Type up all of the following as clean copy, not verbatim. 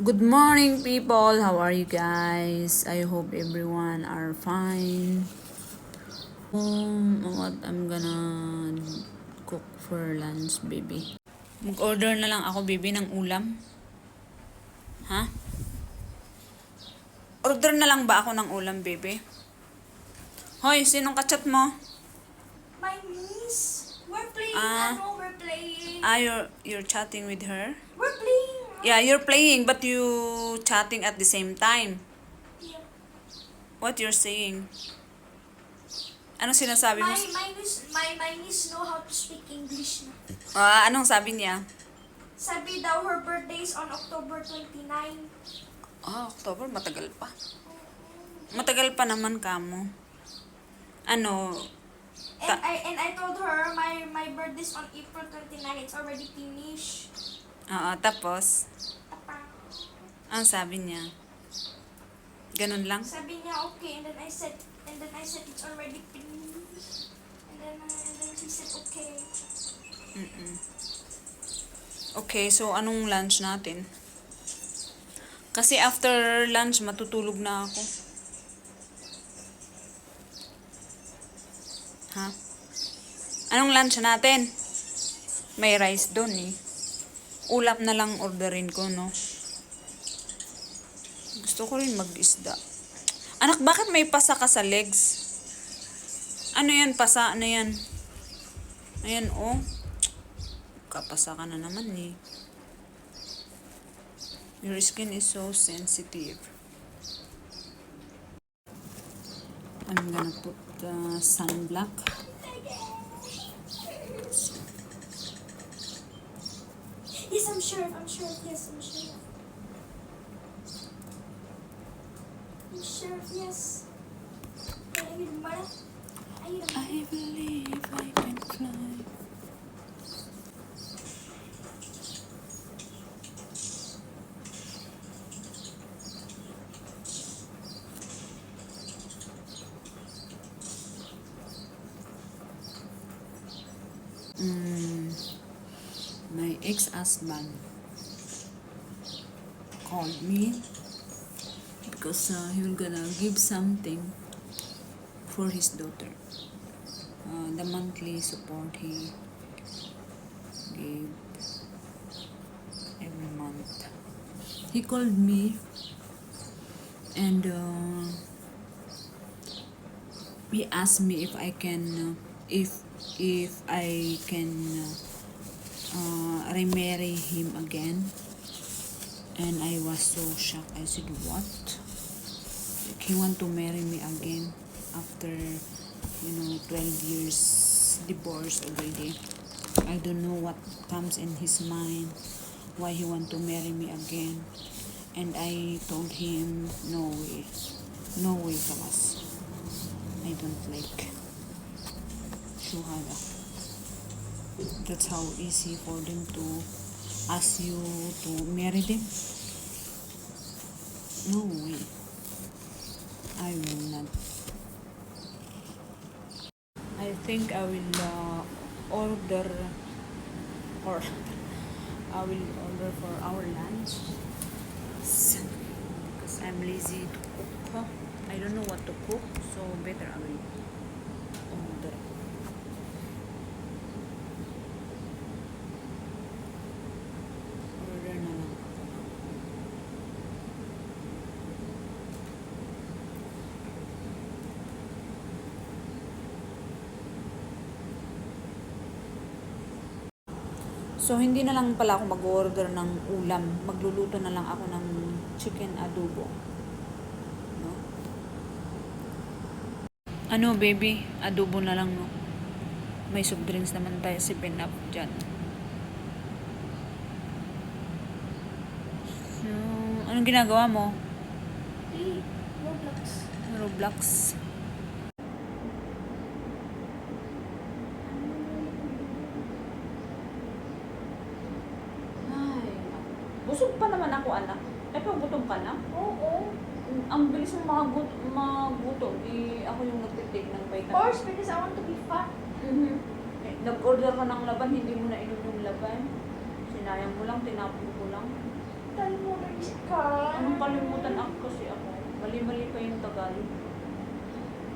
Good morning, people. How are you guys? I hope everyone are fine. What I'm gonna cook for lunch, baby. Mag-order na lang ako, baby, ng ulam. Ha? Order na lang ba ako ng ulam, baby? Hoy, sinong kachat mo? My niece. We're playing. We're playing. You're chatting with her? We're playing. Yeah, you're playing, but you chatting at the same time. Yeah. What you're saying? Ano sinasabi mo? My niece know how to speak English na. Anong sabi niya? Sabi daw her birthday is on October 29. October, matagal pa. Matagal pa naman kamo. Ano? And I told her my birthday is on April 29. It's already finished. Tapos, Tapang. ang sabi niya? Ganun lang? Sabi niya okay, and then I said it's already finished. And then she said okay. Okay, so anong lunch natin? Kasi after lunch, matutulog na ako. Ha? Anong lunch natin? May rice doon eh. Ulap na lang orderin ko, no? Gusto ko rin mag-isda. Anak, bakit may pasa ka sa legs? Ano yan, pasa? Ano yan? Ayan, oh. Kapasa ka na naman eh. Your skin is so sensitive. I'm gonna put sunblock. Yes, I'm sure. Yes, I'm sure. I'm sure. Yes. I believe I can fly. My ex-husband called me because he will gonna give something for his daughter. The monthly support he gave every month. He called me and he asked me if I can remarry him again, and I was so shocked. I said, what? Like, he want to marry me again after 12 years divorce already. I don't know what comes in his mind, why he want to marry me again. And I told him, no way, Kalas. I don't like Shuhada. That's how easy for them to ask you to marry them. No way. I will not. I think I will order or I will order for our lunch because I'm lazy to cook. I don't know what to cook, so better I will order. Order na lang. So, hindi na lang pala ako mag-order ng ulam. Magluluto na lang ako ng chicken adobo. No? Ano, baby? Adobo na lang, no? May soft drinks naman tayo, 7-Up dyan. So, anong ginagawa mo? Roblox. Busog pa naman ako, anak. Ikaw, gutom ka na? Oo. Ang bilis mong magutom. Ako yung nagtitake ng Of vitamin. course, because I want to be fat. Nag-order ka ng laban, hindi mo na inom yung laban. Sinayang mo lang, tinapon ko lang. Kalimutan ka. Anong kalimutan ako kasi ako? Mali-mali pa yung Tagalog.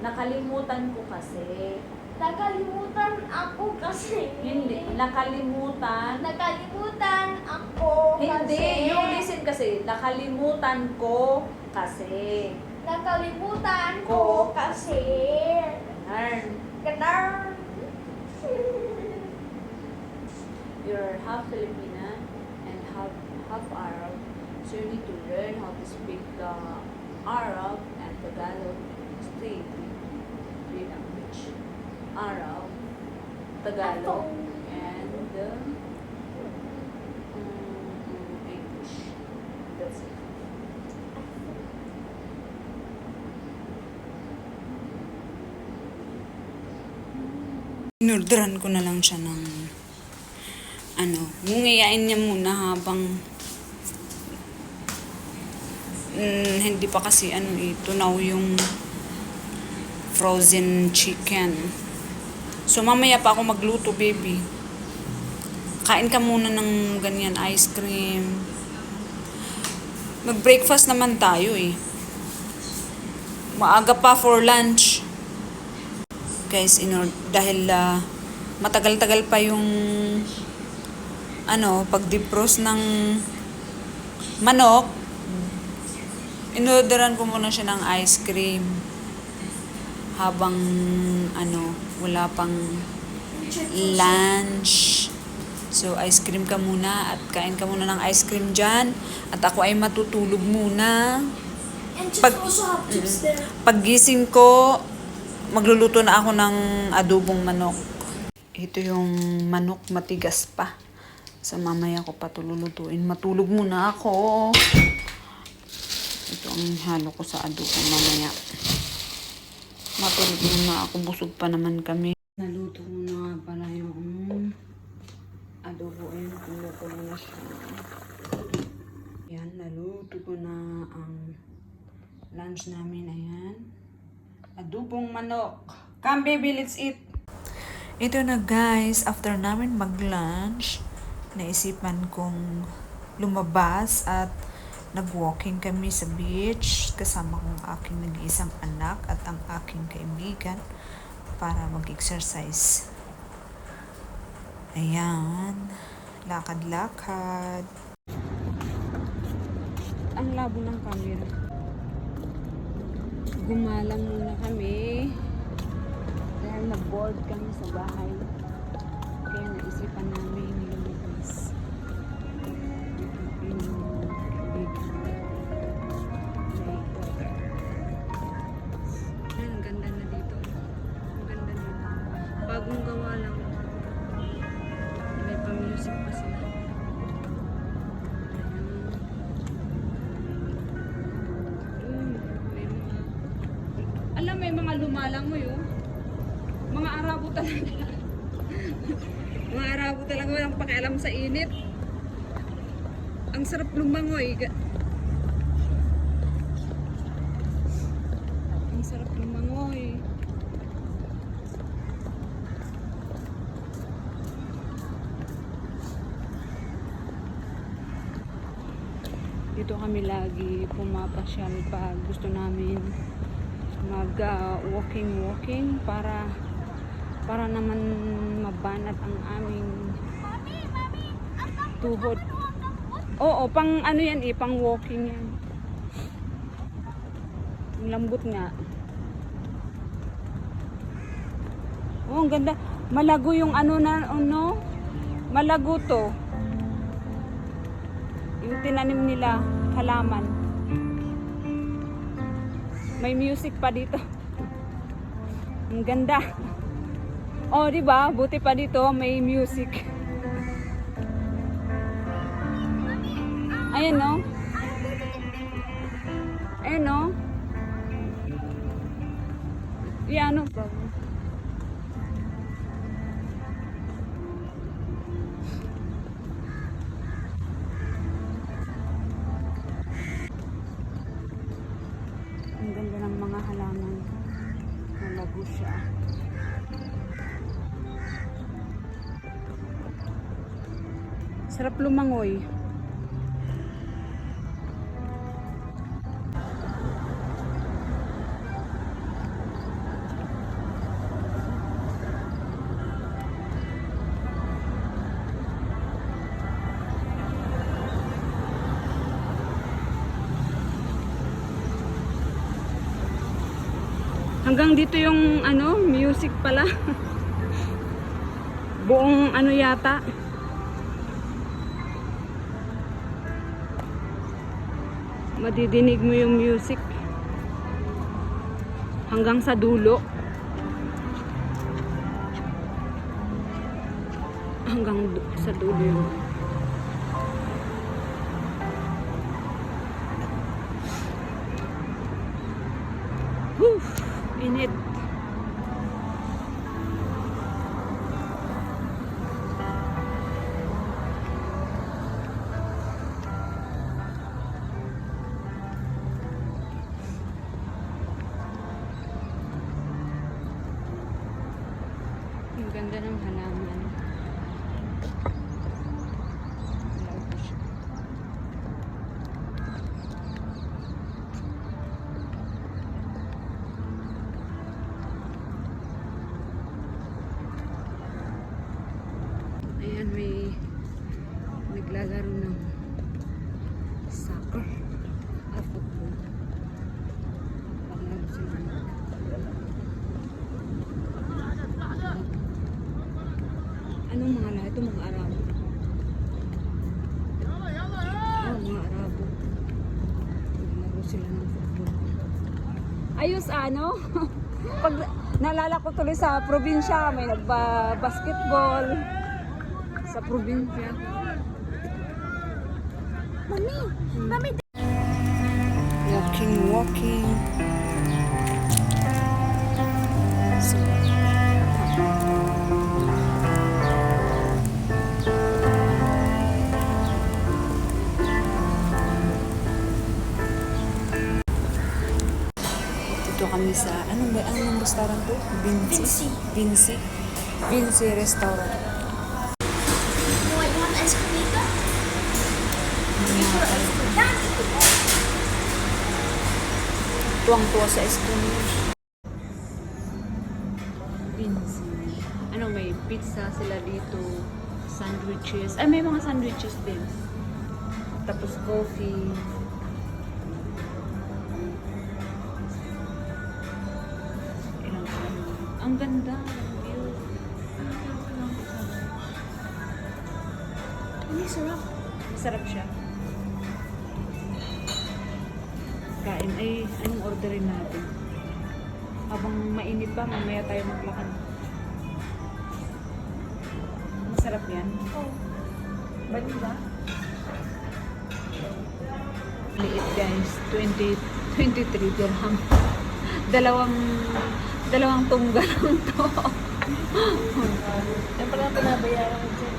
Nakalimutan ko kasi. Nakalimutan ako kasi. Hindi. Nakalimutan. Nakalimutan ako Hindi. kasi. Yung listen kasi. Nakalimutan ko kasi. Nakalimutan ko kasi. Learn. Ganar. You're half Filipina and half Arab. So you need to learn how to speak Arab and Tagalog straight. Three language. Arab, Tagalog, and English. That's it. Inordran ko na lang siya ng ngungayain niya muna habang hindi pa kasi tunaw yung frozen chicken. So mamaya pa ako magluto, baby. Kain ka muna ng ganyan, ice cream. Mag-breakfast naman tayo eh. Maaga pa for lunch. Guys, dahil matagal-tagal pa yung pag-defrost ng manok, inorderan ko muna siya ng ice cream habang wala pang lunch. So ice cream ka muna at kain ka muna ng ice cream dyan at ako ay matutulog muna. And chips Pag- also have chips there. Paggising ko, magluluto na ako ng adobong manok. Ito yung manok, matigas pa. So mamaya ko pa ito lulutuin. Matulog muna ako. Ito ang halo ko sa adobo mamaya. Matulog muna ako. Busog pa naman kami. Naluto ko na nga pala yung adobo. Ayan, kuluto ko na siya. Ayan, naluto ko na ang lunch namin. Ayan. Adobong manok. Come baby, let's eat. Ito na guys, after namin mag-lunch, naisipan kong lumabas at nag-walking kami sa beach kasama kong aking nag-iisang anak at ang aking kaibigan para mag-exercise. Ayan, lakad-lakad. Ang labo ng camera. Gumalang muna kami dahil nag-board kami sa bahay. Kaya naisipan namin lumabas. Ang ganda na dito. Ang ganda na. Bagong gawa lang. May pa-music pa sila. Alam, may mga lumalang mo yun. Mga Arabo talaga. Mga Arabo talaga walang pakialam sa init. Ang sarap lumangoy. Ang sarap lumangoy. Dito kami lagi pumapasyal pag gusto namin mag-walking para naman mabanat ang aming tuhod. Oo, pang ano yan eh, pang walking yan. Ang lambot nga. Oh, ang ganda. Malago yung malago to. Yung tinanim nila, halaman. May music pa dito. Ang ganda. Oh, di ba? Buti pa dito may music. Ayan no. Ayan no. Yan no. Ang ganda ng mga halaman. Malago siya. Sarap lumangoy. Hanggang dito yung ano, music pala. Buong ano yata. Madidinig mo yung music. Hanggang sa dulo. Sa dulo yun. Whew, init. Ang ganda ng halaman. Ilaw ko siya. Ayan, may naglalaro ng soccer at football. Paglaro sila. Anong mga lahat? Ito mga Arabo. Oh, mga Arabo. Naglaro sila ng football. Ayos ano? Pag naalala ko tuloy sa probinsya, may nagba-basketball. Sa probinsya. Mami! Mami! Walking. So, dito kami sa, anong restaurant to? Vinci. Vinci Restaurant. You want ice cream later? Tuwang-tuwa sa ice cream. Vinci. May pizza sila dito. Sandwiches. Ay, may mga sandwiches din. Tapos coffee. Ang ganda ng view. Hindi sarap. Masarap siya. Kain. Ay, anong orderin natin? Habang mainit pa, mamaya tayo maglakad. Masarap yan. Oh. Vanilla. Liit guys. 23 dirham. Dalawang tungga lang to. Yan pala ang pinabayaran ko dyan.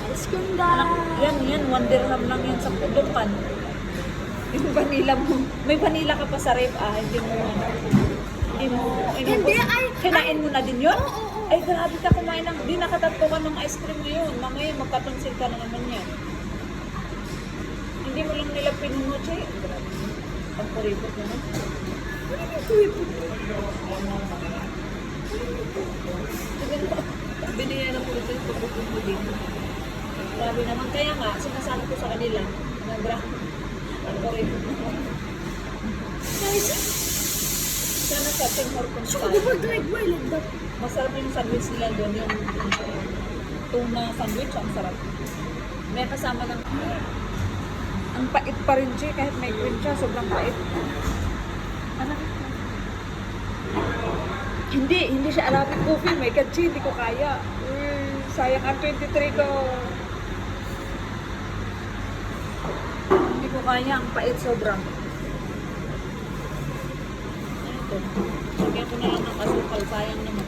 Ice cream guys! Yan, 1 dirham lang yan sa pudukan. Yung vanilla mo. May vanilla ka pa sa ref, hindi mo, Hindi, kinain mo na din yun? Oo. Ay, grabe ka kumain ng, di nakatatlo ka ng ice cream ngayon. Mamaya magkatunsil ka na naman yan. Hindi mo lang nila pinunoche. Grabe. Ang kuripot naman. Ano yung kuripot? Binigyan ng kuripot yung pagpupun mo dito. Grabe naman. Kaya nga, sinasabi ko sa kanila, ang kuripot mo. Guys, Sana sa Tim Hortons so tayo. di ba like why like that? Masarap yung sandwich nila doon, yung tuna sandwich, ang sarap. May kasama ng ang pait pa rin siya, kahit may cream siya, sobrang pait. Hindi siya Arabic coffee, may katsi, hindi ko kaya. Sayang ang 23 ko. Hindi ko kaya, ang pait sobrang. Ito, sagyan ko na lang ng asukal, sayang naman.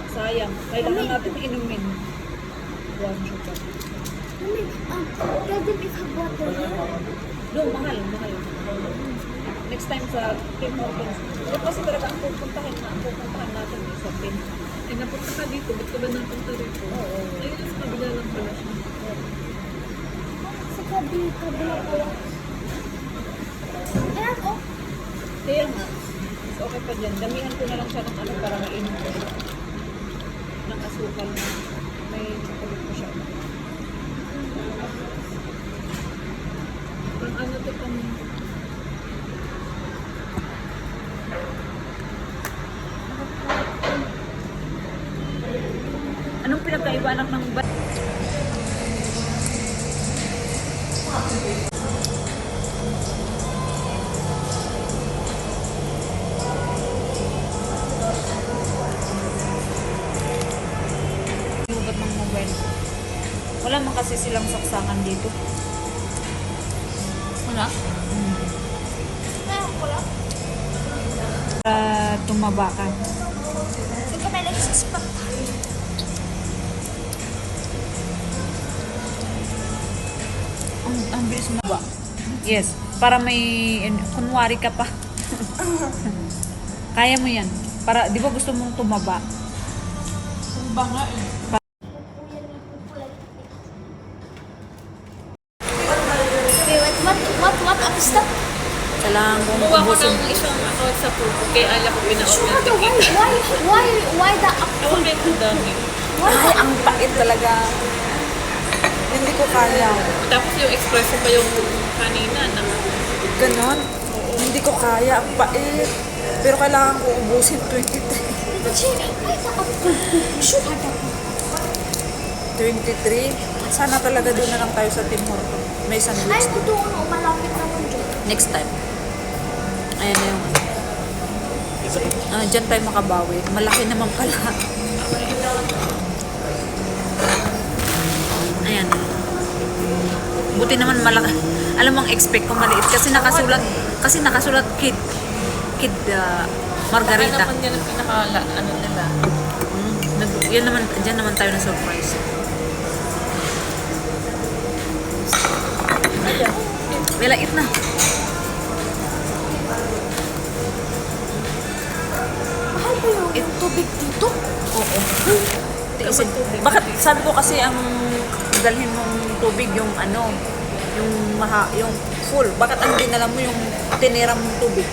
Sayang. Kailangan natin inumin. One sugar. Mami, tell them if have water here. Doon, mahal. Next time sa Tim Hortons. Doon kasi talaga ang pupuntahan natin sa Tim. Eh, napunta ka dito. Ba't ka ba napunta rito? Oo. Ayun, sa kabila lang pala siya. Sa kabila pala. Ayan, oh. Kaya nga, okay pa dyan. Damihan ko na lang siya ng ano para mainit ko siya. Ng asukal na. May chocolate ko siya. Pang ano to pang... Anong pinagkaiba anak ng ba? Hugot ng mobile. Wala man kasi silang saksakan dito. Wala? Meron ko lang. Para tumaba ka. Hindi ka may nagsisipag. Ang bilis mo ba? Yes. Para may kunwari ka pa. Kaya mo yan. Para, di ba gusto mong tumaba? Tumba nga eh. Wait, what app is that? Kailangan kong Kumuha ko ubusin. ng isang account sa Tubo. Kaya ala ko Why, pina-authenticate. why the app? Ewan kayo kung dami. Ay, ang pait talaga. Hindi ko kaya. Tapos yung espresso pa yung kanina na. Ganon. Hindi ko kaya. Ang pait. Pero kailangan ko ubusin 23. Why the app? You should have that. 23. Sana talaga doon na lang tayo sa Tim Hortons. May Ay, sandwich. ito ano, malapit naman dyan. Next time. Ayan na yung dyan tayo makabawi. Malaki naman pala. Ayan. Buti naman malaki. Alam mo ang expect ko maliit kasi nakasulat kid margarita. Baka naman yan ang pinaka, ano nila. Yan naman, dyan naman tayo na surprise. May lait na. Mahal ba yung tubig dito? Oo. Tiisin. Bakit sabi ko kasi ang dalhin mong tubig yung ano, yung full. Bakit ang dinala mo yung tinira mong tubig?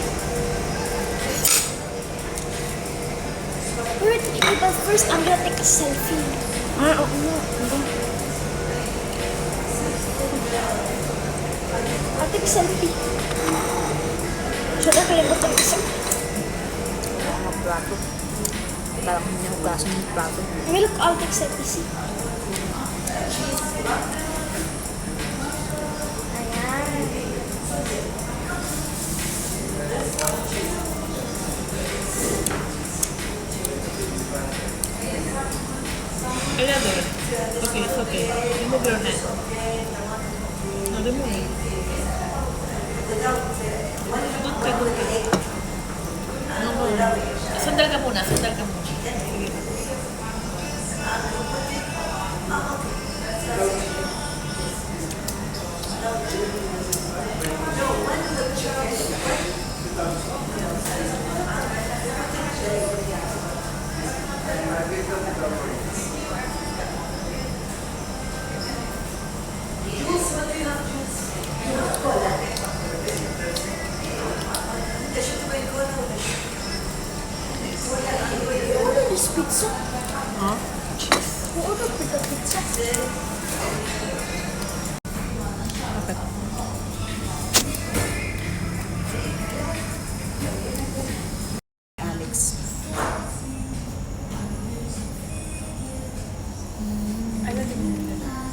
Wait, but first I'm gonna take a selfie. Oo. I'll take a selfie. Should I kalimutan ko sa... Mga plato. Parang hindi hugasan yung plato. Hey, look, I'll take selfie. See? Ayan. Kaya doon. Okay, it's okay. Remove your hand. No, remove it. Doon ka, doon ka. No, no. Sandal ka muna, sandal ka muna. Sige. Who ordered this pizza? Huh? Who ordered the pizza? Bakit? Alex. Ala, din mo.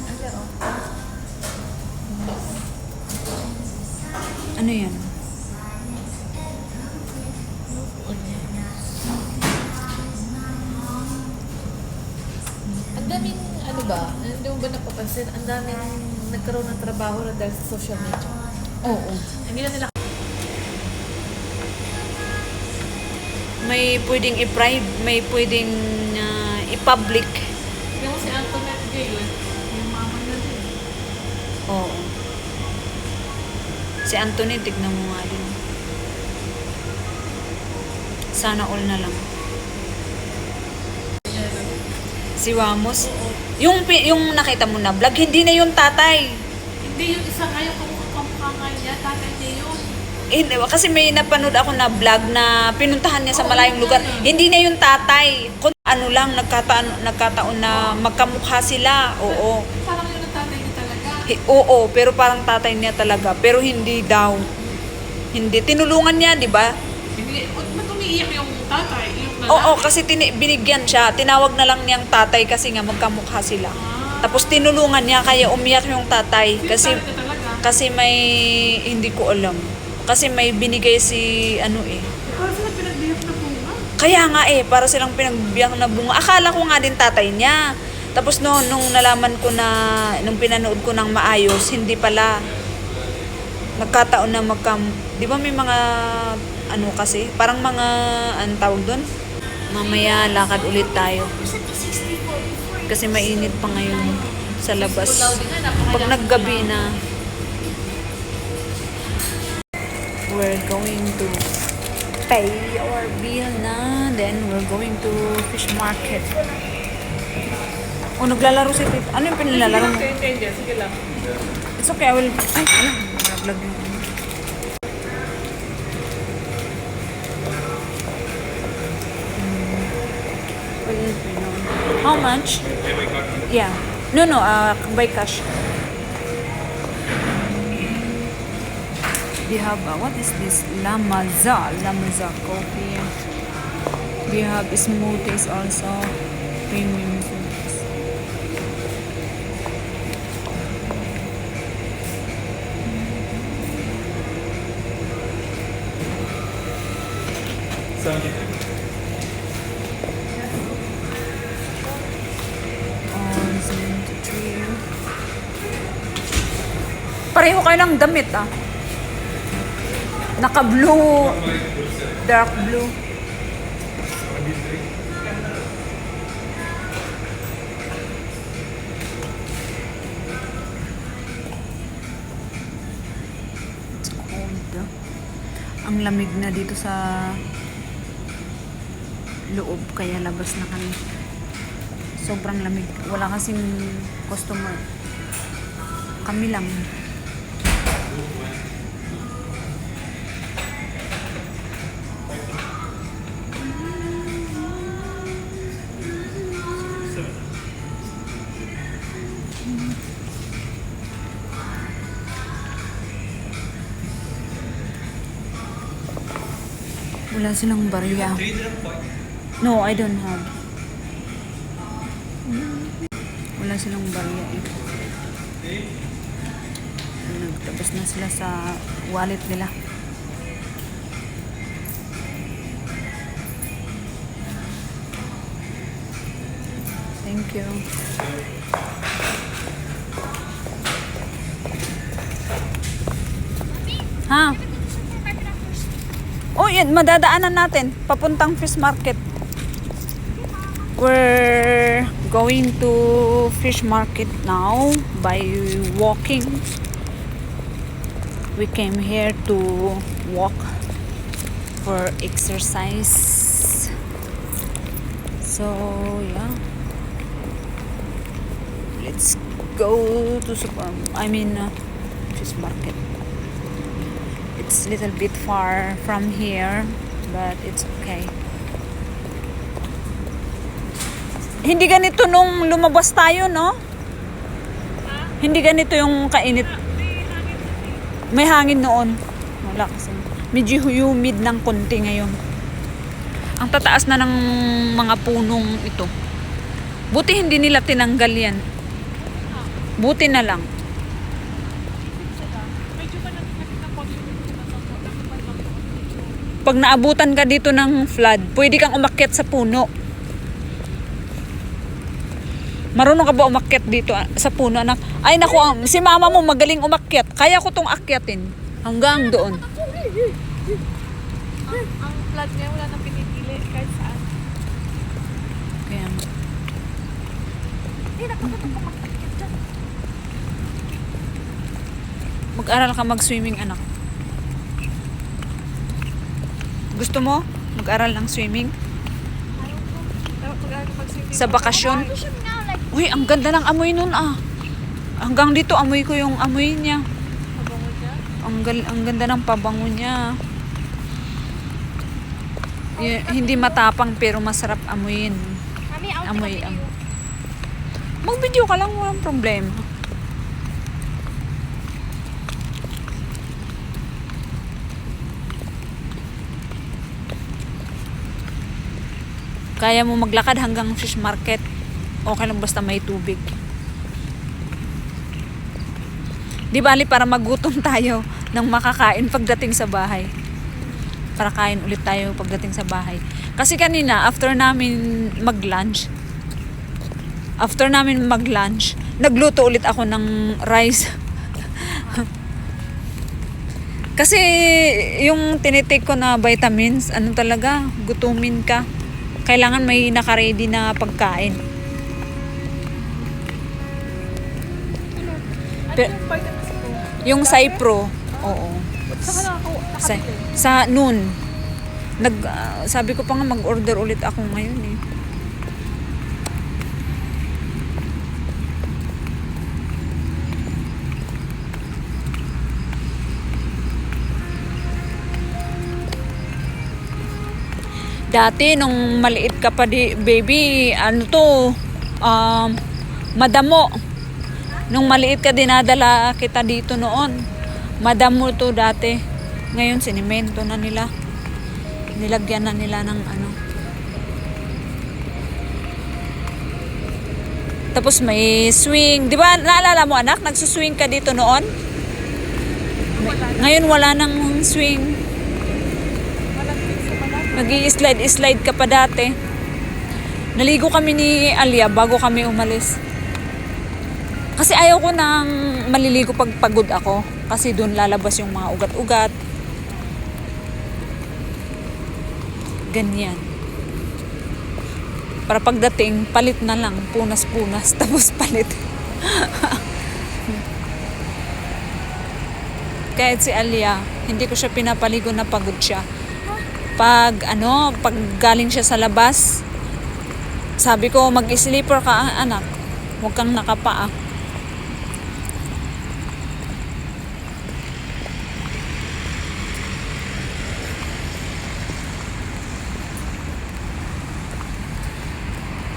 Ala, oh. Ano yan? Ang daming, ano ba, hindi mo ba napapansin, ang daming nagkaroon ng trabaho na dahil sa social media. Oo. Hindi na nila May pwedeng i-private, may pwedeng i-public. Tignan mo si Antoinette Gayon, yung mama niya din. Oo. Si Anthony, tignan mo nga din. Sana all na lang. Si Wamos. Yung nakita mo na vlog, hindi na yung tatay. Hindi yung isa nga yung kamukha nga niya, tatay niya yun. Kasi may napanood ako na vlog na pinuntahan niya sa malayong lugar. Hindi na yung tatay. Kung ano lang, nagkataon na magkamukha sila. Oo. Parang yun ang tatay niya talaga. Oo, pero parang tatay niya talaga. Pero hindi daw. Hindi. Tinulungan niya, di ba? Hindi, ba't umiiyak yung tatay? Yung Oo, kasi binigyan siya. Tinawag na lang niyang tatay kasi nga magkamukha sila. Tapos tinulungan niya, kaya umiyak yung tatay. Kasi talaga. kasi may, hindi ko alam. Kasi may binigay si, Para sila pinagbiyak na bunga. Kaya nga para silang pinagbiyak na bunga. Akala ko nga din tatay niya. Tapos nung nalaman ko na, nung pinanood ko ng maayos, hindi pala. Nagkataon na di ba may mga, kasi, parang mga, tawag doon? Mamaya lakad ulit tayo. You said 64 before. Kasi mainit pa ngayon sa labas. Pag naggabi na, we're going to pay our bill na. Then, we're going to fish market. Oh, naglalaro si Tita. Ano yung pinilalaro mo? Hindi, sige lang. It's okay, I will... Ay, naglag yung... How much? Yeah. No, by cash. We have, what is this? La Maza coffee. We have smoothies also. Premium smoothies. Pareho kayo ng damit Naka-blue, dark blue. It's cold. Ang lamig na dito sa loob, kaya labas na kami. Sobrang lamig. Wala kasing customer. Kami lang. Wala silang barya. No, I don't have. Wala silang barya Nagtabas na sila sa wallet nila. Thank you. Ha? Oh, yan. Madadaanan natin. Papuntang fish market. We're going to fish market now by walking. We came here to walk for exercise. So, yeah. Let's go to fish market. It's a little bit far from here, but it's okay. Hindi ganito nung lumabas tayo, no? Hindi ganito yung kainit. May hangin noon. Wala kasi. Medyo humid ng konti ngayon. Ang tataas na ng mga punong ito. Buti hindi nila tinanggal yan. Buti na lang. Pag naabutan ka dito ng flood, pwede kang umakyat sa puno. Marunong ka ba umakyat dito sa puno, anak? Ay, naku, si mama mo magaling umakyat. Kaya ko tong akyatin. Hanggang doon. Ang flood niya, wala nang pinipili kahit saan. Kaya. Mag-aral ka mag-swimming, anak. Gusto mo mag-aral ng swimming? Sa bakasyon? Uy, ang ganda ng amoy nun Hanggang dito amoy ko yung amoy niya. Mabango niya? Ang ganda ng pabango niya. Hindi matapang pero masarap amuyin. Mami, I'll Amoy, take a video. Mag-video ka lang, walang problema. Kaya mo maglakad hanggang fish market. Okay lang basta may tubig. Di bali para magutom tayo ng makakain pagdating sa bahay. Para kain ulit tayo pagdating sa bahay. Kasi kanina, after namin mag-lunch, nagluto ulit ako ng rice. Kasi yung tinitake ko na vitamins, ano talaga, gutumin ka. Kailangan may naka-ready na pagkain. Ano yung vitamins ko? Yung Cypro, oo. Saka Sa, sa noon, sabi ko pa nga mag-order ulit ako ngayon eh. Dati nung maliit ka pa baby, ano to, madamo. Nung maliit ka dinadala kita dito noon. Madamo to dati. Ngayon sinimento na nila. Nilagyan na nila ng ano. Tapos may swing. Di ba naalala mo anak? Nagsuswing ka dito noon? Ngayon wala nang swing. Nag-i-slide ka pa dati. Naligo kami ni Alia bago kami umalis. Kasi ayaw ko nang maliligo pag pagod ako. Kasi doon lalabas yung mga ugat-ugat. Ganyan. Para pagdating, palit na lang. Punas-punas. Tapos palit. Kahit si Alia, hindi ko siya pinapaligo na pagod siya. Pag galing siya sa labas, sabi ko mag-sleeper ka anak, huwag kang nakapaa.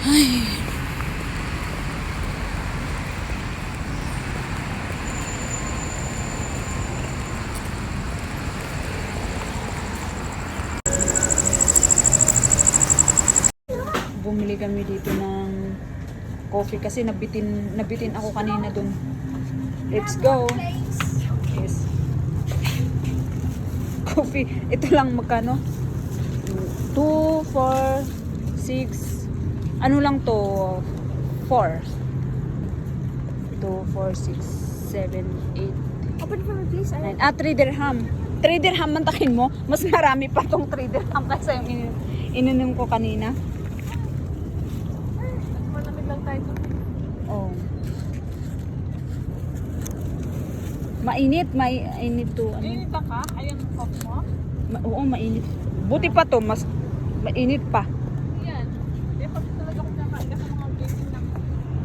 Ay. Bumili kami dito ng coffee kasi nabitin ako kanina dun. Let's go. Yes. Coffee. Ito lang magkano? 2, 4, 6. Ano lang to? 4. 2, 4, 6, 7, 8. Open for me, please. 9. 3 dirham. 3 dirham mantakin mo. Mas marami pa tong 3 dirham kaysa yung ininom ko kanina. malamig lang tayo. Oh. Mainit to. Ano? Inita ka? Ayan ang cup mo? Oo, mainit. Buti pa to, mas mainit pa. Yan. Eh, pag talaga kung nakain ka sa mga baking na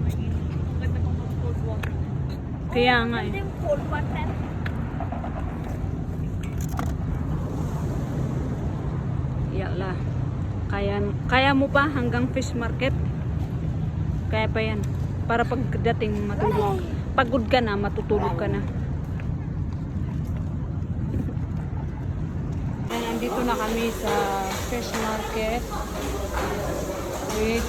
mainit. Ang ganda kong cold water. Kaya nga eh. Ganda yung cold water. Yala. Kaya mo pa hanggang fish market? Kaya pa yan. Para pagdating matulog. Pagod ka na, matutulog ka na. Ayan, andito na kami sa fish market. Wait.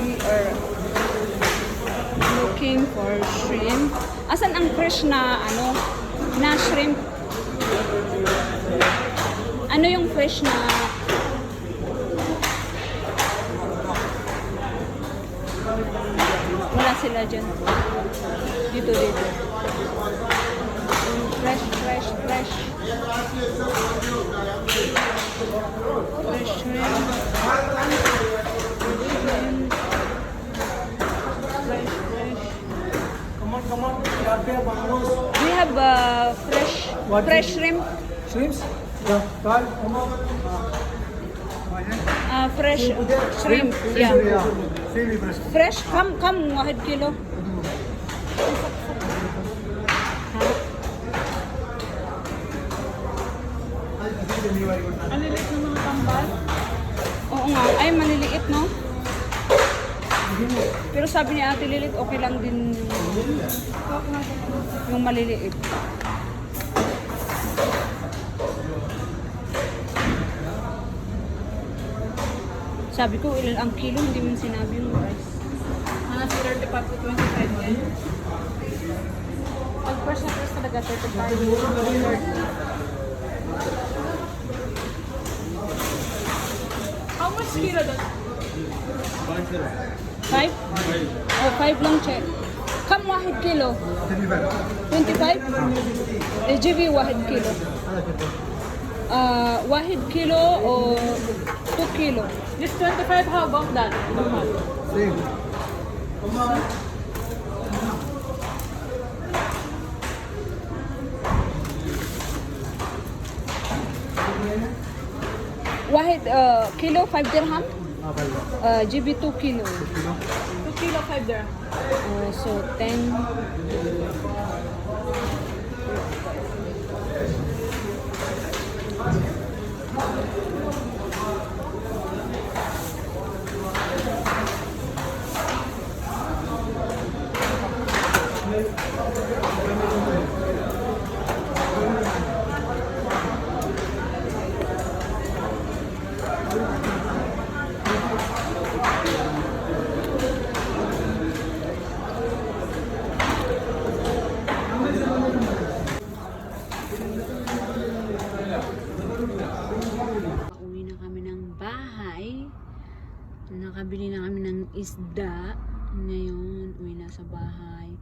We are looking for shrimp. Asan ang fresh na na shrimp? Ano yung fresh na wala sila dyan. Dito. Fresh. Fresh shrimp. Come on. Do you have fresh shrimp? Shrimps? Yeah, Carl, come on. Fresh shrimp. Yeah. Freely fresh. Fresh? Come 1 kilo. Ang lilit ng mga tambal. Oo nga. Ay, maliliit, no? Pero sabi ni Ate Lilit, okay lang din yung maliliit. Sabi ko, ilan ang kilo, hindi mo sinabi yung price. Nasa 35 to 25 yan. Pag first na first talaga, 35. How much kilo doon? 5? Oh, 5 lang check. Kam wahid kilo? 25? JB wahid kilo. Wahid kilo or 2 kilo? This 25, how about that? Wahid kilo 5 dirham? GB 2 kilo. 2 kilo, 5 dirham. So 10. Pauwi na kami ng bahay. Nakabili na kami ng isda. Ngayon, uwi na sa bahay.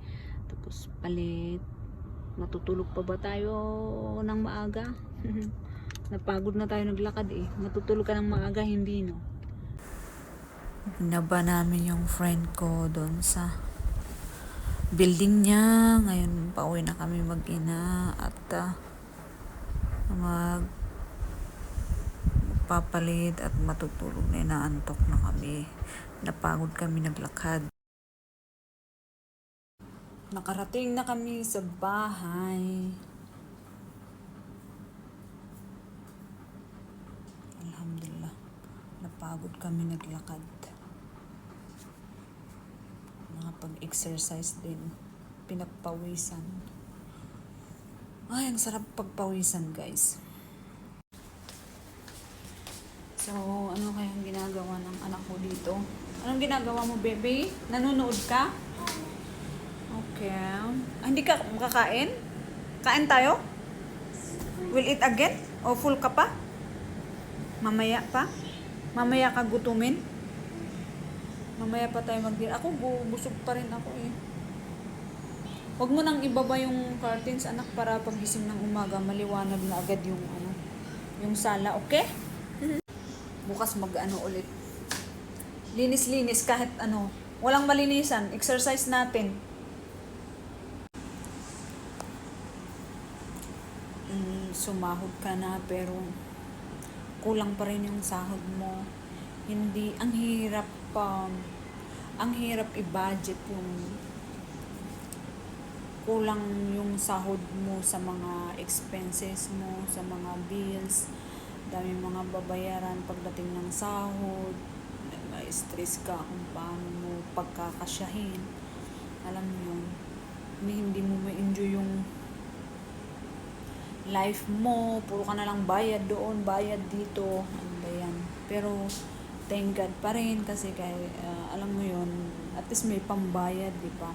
Tapos palit. Matutulog pa ba tayo ng maaga? Napagod na tayo naglakad eh. Matutulog ka ng maaga, hindi no? Naba namin yung friend ko doon sa building niya. Ngayon, pauwi na kami mag-ina at magpapalit at matutulog na, inaantok na kami. Napagod kami naglakad. Nakarating na kami sa bahay. Alhamdulillah. Napagod kami naglakad. Nakapag-exercise din. Pinagpawisan. Ay, ang sarap pagpawisan, guys. So, ano kayang ginagawa ng anak ko dito? Anong ginagawa mo, baby? Nanonood ka? Okay. Hindi ka makakain? Kain tayo? Will eat again? O full ka pa? Mamaya pa? Mamaya ka gutumin? Mamaya pa tayo mag-dinner. Ako, busog pa rin ako eh. Huwag mo nang ibaba yung curtains, anak, para pagising ng umaga, maliwanag na agad yung yung sala, okay? Bukas ulit. Linis-linis kahit walang malinisan. Exercise natin. Sumahod ka na pero kulang pa rin yung sahod mo. Hindi, ang hirap i-budget yung kulang yung sahod mo sa mga expenses mo, sa mga bills. Dami mga babayaran pagdating ng sahod. May stress ka kung paano mo pagkakasyahin. Alam mo yun, hindi mo ma-enjoy yung life mo. Puro ka na lang bayad doon, bayad dito. Ano ba yan? Pero thank God pa rin kasi alam mo yun, at least may pambayad, di ba?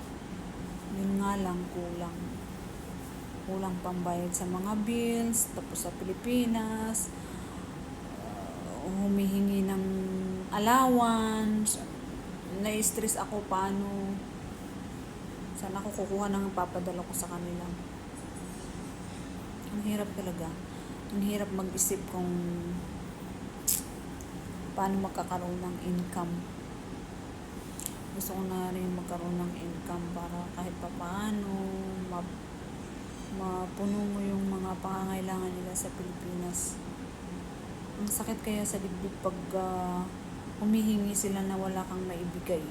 Yun nga lang, kulang pambayad sa mga bills. Tapos sa Pilipinas, humihingi ng allowance. Na-stress ako paano. Saan ako kukuha ng papadala ko sa kanila. Ang hirap talaga. Ang hirap mag-isip kung paano magkakaroon ng income. Gusto ko na rin magkaroon ng income para kahit pa paano mapuno mo yung mga pangangailangan nila sa Pilipinas. Ang sakit kaya sa dibdib pag humihingi sila na wala kang maibigay.